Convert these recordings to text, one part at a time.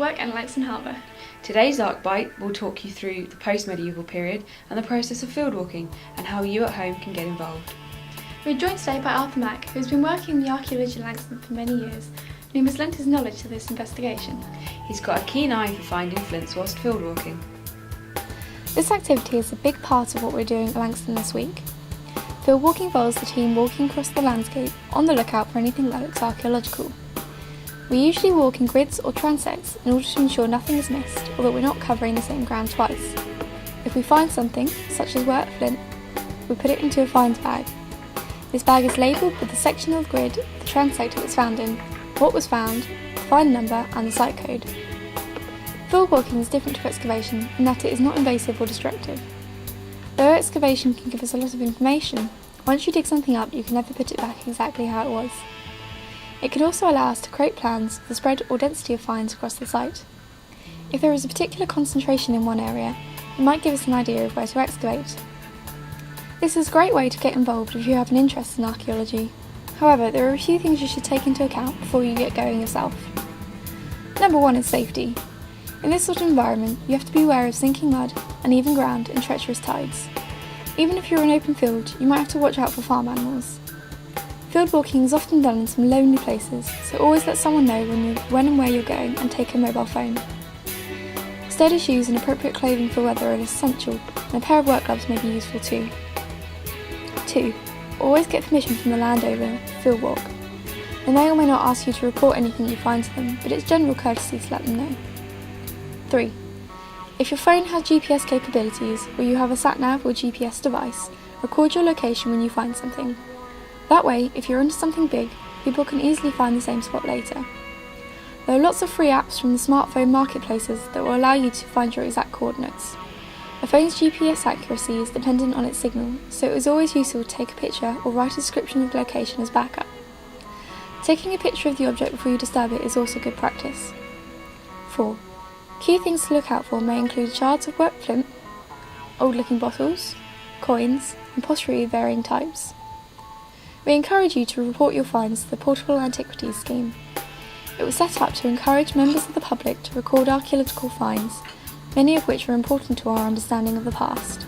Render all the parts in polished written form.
fieldwork and Langstone Harbour. Today's Arcbite will talk you through the post-medieval period and the process of fieldwalking and how you at home can get involved. We're joined today by Arthur Mack, who has been working in the Archaeology of Langstone for many years, and who has lent his knowledge to this investigation. He's got a keen eye for finding flints whilst fieldwalking. This activity is a big part of what we're doing at Langstone this week. Fieldwalk involves the team walking across the landscape on the lookout for anything that looks archaeological. We usually walk in grids or transects in order to ensure nothing is missed or that we're not covering the same ground twice. If we find something, such as worked flint, we put it into a finds bag. This bag is labelled with the section of the grid, the transect it was found in, what was found, the find number and the site code. Fieldwalking is different to excavation in that it is not invasive or destructive. Though excavation can give us a lot of information, once you dig something up you can never put it back exactly how it was. It can also allow us to create plans for the spread or density of finds across the site. If there is a particular concentration in one area, it might give us an idea of where to excavate. This is a great way to get involved if you have an interest in archaeology. However, there are a few things you should take into account before you get going yourself. Number 1 is safety. In this sort of environment, you have to be aware of sinking mud, uneven ground and treacherous tides. Even if you're in open field, you might have to watch out for farm animals. Field walking is often done in some lonely places, so always let someone know when and where you're going and take a mobile phone. Sturdy shoes and appropriate clothing for weather are essential, and a pair of work gloves may be useful too. 2. Always get permission from the landowner for field walk. They may or may not ask you to report anything you find to them, but it's general courtesy to let them know. 3. If your phone has GPS capabilities, or you have a sat-nav or GPS device, record your location when you find something. That way, if you're onto something big, people can easily find the same spot later. There are lots of free apps from the smartphone marketplaces that will allow you to find your exact coordinates. A phone's GPS accuracy is dependent on its signal, so it is always useful to take a picture or write a description of the location as backup. Taking a picture of the object before you disturb it is also good practice. 4. Key things to look out for may include shards of worked flint, old-looking bottles, coins, and pottery of varying types. We encourage you to report your finds to the Portable Antiquities Scheme. It was set up to encourage members of the public to record archaeological finds, many of which are important to our understanding of the past.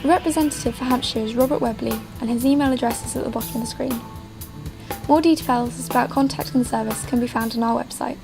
The representative for Hampshire is Robert Webley, and his email address is at the bottom of the screen. More details about contacting the service can be found on our website.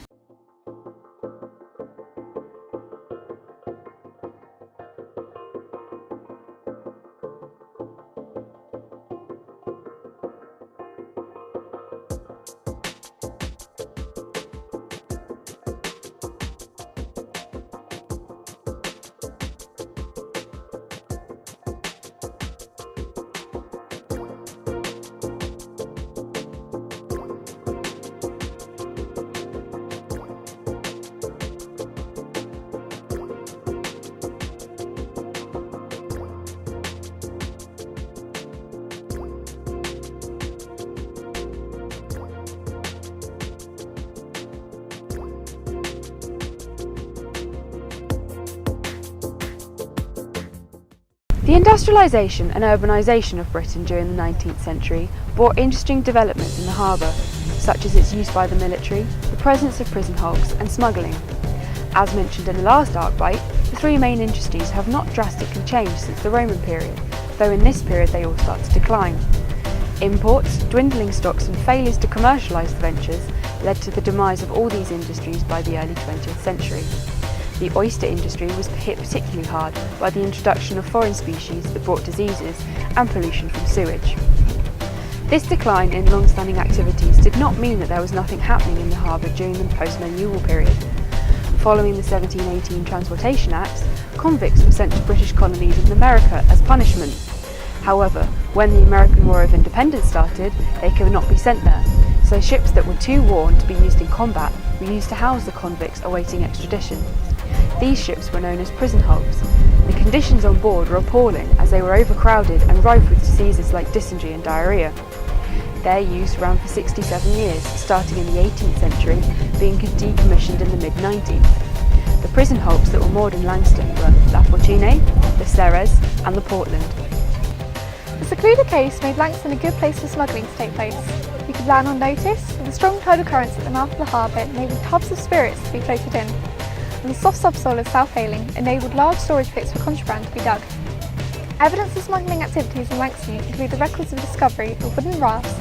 The industrialisation and urbanisation of Britain during the 19th century brought interesting developments in the harbour, such as its use by the military, the presence of prison hulks and smuggling. As mentioned in the last Arcbite, the three main industries have not drastically changed since the Roman period, though in this period they all start to decline. Imports, dwindling stocks and failures to commercialise the ventures led to the demise of all these industries by the early 20th century. The oyster industry was hit particularly hard by the introduction of foreign species that brought diseases and pollution from sewage. This decline in long-standing activities did not mean that there was nothing happening in the harbour during the post-medieval period. Following the 1718 Transportation Acts, convicts were sent to British colonies in America as punishment. However, when the American War of Independence started, they could not be sent there, so ships that were too worn to be used in combat were used to house the convicts awaiting extradition. These ships were known as prison hulks. The conditions on board were appalling as they were overcrowded and rife with diseases like dysentery and diarrhoea. Their use ran for 67 years, starting in the 18th century, being decommissioned in the mid-19th. The prison hulks that were moored in Langstone were La Fortune, the Ceres and the Portland. The secluded coast made Langstone a good place for smuggling to take place. You could was land on notice, with the strong tidal currents at the mouth of the harbour enabled tubs of spirits to be floated in, and the soft subsoil of South Hayling enabled large storage pits for contraband to be dug. Evidence of smuggling activities in Langstone include the records of discovery of wooden rafts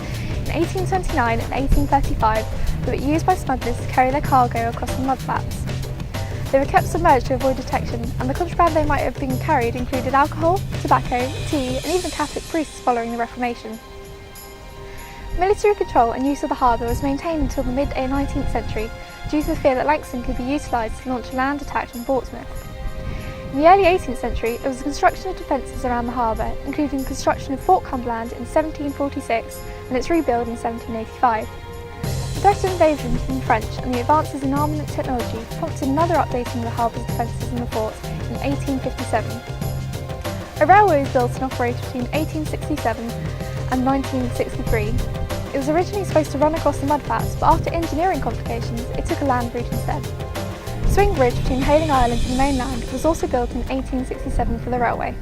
in 1829 and 1835 that were used by smugglers to carry their cargo across the mudflats. They were kept submerged to avoid detection, and the contraband they might have been carried included alcohol, tobacco, tea, and even Catholic priests following the Reformation. Military control and use of the harbour was maintained until the mid-19th century due to the fear that Langstone could be utilised to launch a land attack on Portsmouth. In the early 18th century, it was the construction of defences around the harbour, including the construction of Fort Cumberland in 1746 and its rebuild in 1785. The threat of invasion from the French and the advances in armament technology prompted another updating of the harbour's defences in the fort in 1857. A railway was built and operated between 1867 and 1963. It was originally supposed to run across the mudflats, but after engineering complications, it took a land route instead. The swing bridge between Hayling Island and the mainland was also built in 1867 for the railway.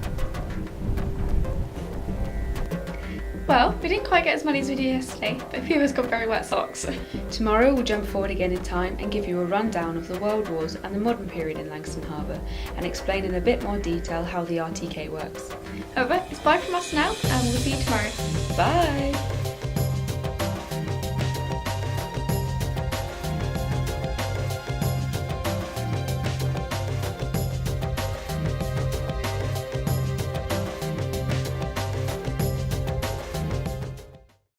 Well, we didn't quite get as many as we did yesterday, but a few of us got very wet socks. Tomorrow we'll jump forward again in time and give you a rundown of the World Wars and the modern period in Langstone Harbour and explain in a bit more detail how the RTK works. However, it's bye from us now, and we'll see you tomorrow. Bye!